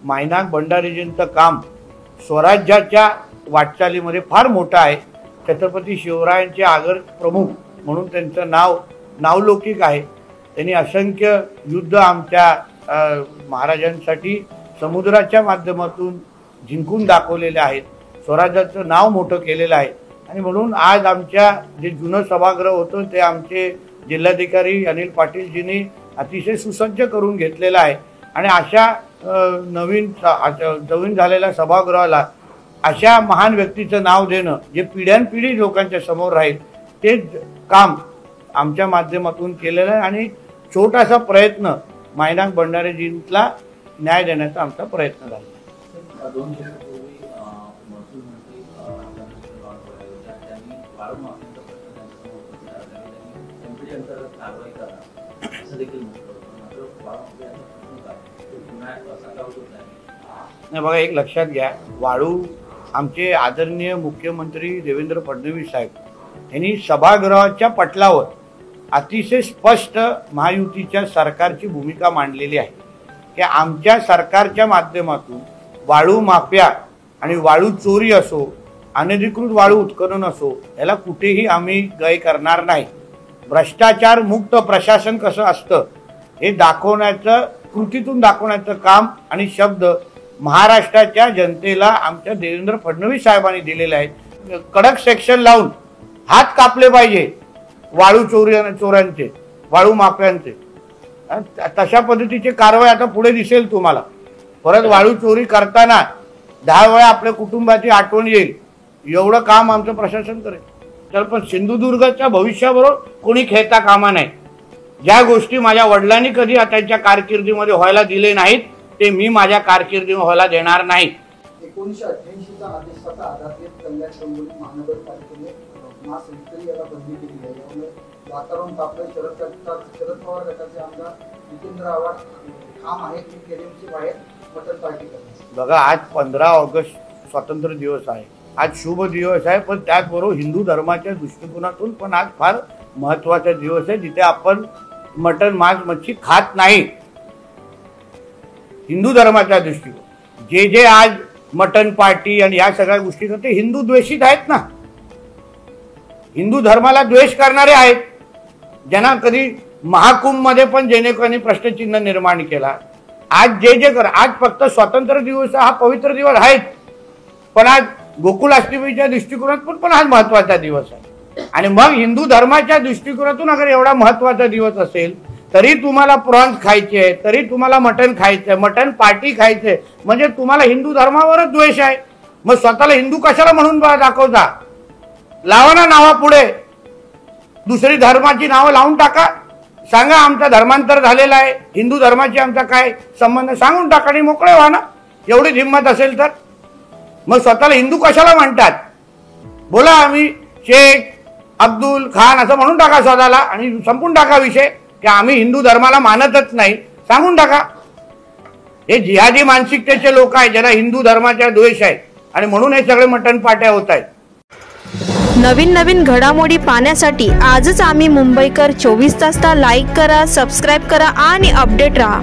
मायनाक भंडारीजींचं काम स्वराज्याच्या वाटचालीमध्ये फार मोठं आहे। छत्रपती शिवरायांचे आगर प्रमुख म्हणून त्यांचं नावलौकिक आहे। त्यांनी असंख्य युद्ध आमच्या महाराजांसाठी समुद्राच्या माध्यमातून जिंकून दाखवलेले आहेत। स्वराज्याचं नाव मोठं केलेलं आहे आणि म्हणून आज आमच्या जे जुनं सभागृह होतं ते आमचे जिल्हाधिकारी अनिल पाटीलजींनी अतिशय सुसज्ज करून घेतलेलं आहे आणि अशा नवीन झालेल्या सभागृहाला अशा महान व्यक्तीचं नाव देणं जे पिढ्यानपिढी लोकांच्या समोर राहील ते काम आमच्या माध्यमातून केलेलं आहे आणि छोटासा प्रयत्न मायनाक भंडारीजींना न्याय देण्याचा आमचा प्रयत्न झाला। नाही बघा, एक लक्षात घ्या, वाळू आमचे आदरणीय मुख्यमंत्री देवेंद्र फडणवीस साहेब यांनी सभागृहाच्या पटलावर अतिशय स्पष्ट महायुतीच्या सरकारची भूमिका मांडलेली आहे की आमच्या सरकारच्या माध्यमातून वाळू माफिया आणि वाळू चोरी असो, अनधिकृत वाळू उत्खनन असो, याला कुठेही आम्ही गय करणार नाही। भ्रष्टाचार मुक्त प्रशासन कसं असतं हे दाखवण्याचं, कृतीतून दाखवण्याचं काम आणि शब्द महाराष्ट्राच्या जनतेला आमच्या देवेंद्र फडणवीस साहेबांनी दिलेले आहेत। कडक सेक्शन लावून हात कापले पाहिजे वाळू चोरांचे, वाळू माफियांचे। तशा पद्धतीची कारवाई आता पुढे दिसेल तुम्हाला। परत वाळू चोरी करताना 10 वेळा आपल्या कुटुंबाची आठवण येईल एवढं काम आमचं प्रशासन करेल। तर पण सिंधुदुर्गच्या भविष्याबरोबर कोणी खेळता कामा नाही। ज्या गोष्टी माझ्या वडिलांनी कधी त्यांच्या कारकिर्दीमध्ये व्हायला दिले नाहीत ते मी माझ्या कारकिर्दीमध्ये व्हायला देणार नाही। 1988 चा आदेशाचा आधार घेत कल्याण डोंबिवली महानगरपालिकेने मास्क विक्री याला बंदी केली आहे। यामुळे वातावरण तापलं। शरद पवार गटाचे आमदार जितेंद्र आव्हाड ठाम आहे की केडीएमसी बाहेर मटन पार्टी करणार। बघा, आज 15 ऑगस्ट स्वातंत्र्य दिवस आहे, आज शुभ दिवस आहे, पण त्याचबरोबर हिंदू धर्माच्या दृष्टिकोनातून पण आज फार महत्त्वाचा दिवस आहे जिथे आपण मटन, मांस, मच्छी खात नाही। हिंदू धर्माच्या दृष्टिकोन जे आज मटन पार्टी आणि या सगळ्या गोष्टी करते हिंदू द्वेषित आहेत ना। हिंदू धर्माला द्वेष करणारे आहेत, ज्यांना कधी महाकुंभ मध्ये पण जेणेकरून प्रश्नचिन्ह निर्माण केला। आज जे कर, आज फक्त स्वातंत्र्य दिवस हा पवित्र दिवस आहे, पण आज गोकुलाष्टमीच्या दृष्टिकोनातून पण आज महत्वाचा दिवस आहे। आणि मग हिंदू धर्माच्या दृष्टिकोनातून अगर एवढा महत्वाचा दिवस असेल तरी तुम्हाला प्रॉन्स खायचे, तरी तुम्हाला मटन खायचंय, मटन पार्टी खायचंय, म्हणजे तुम्हाला हिंदू धर्मावरच द्वेष आहे। मग स्वतःला हिंदू कशाला म्हणून दाखवता? लावा ना नावा पुढे दुसरी धर्माची नावं लावून टाका। सांगा आमचा धर्मांतर झालेला आहे, हिंदू धर्माची आमचा काय संबंध सांगून टाका आणि मोकळे व्हा ना, एवढी हिंमत असेल तर। मग स्वतःला हिंदू कशाला म्हणतात? बोला आम्ही शेख अब्दुल खान असं म्हणून टाका स्वतःला आणि संपून टाका विषय की आम्ही हिंदू धर्माला मानतच नाही, सांगून टाका। हे जिहादी मानसिकतेचे लोक आहेत ज्यांना हिंदू धर्माचा द्वेष आहे आणि म्हणून हे सगळे मटण पाट्या होत आहेत। नवीन घडामोडी पाहण्यासाठी आजच आम्ही मुंबईकर 24 तासला लाईक करा, सबस्क्राईब करा आणि अपडेट रहा।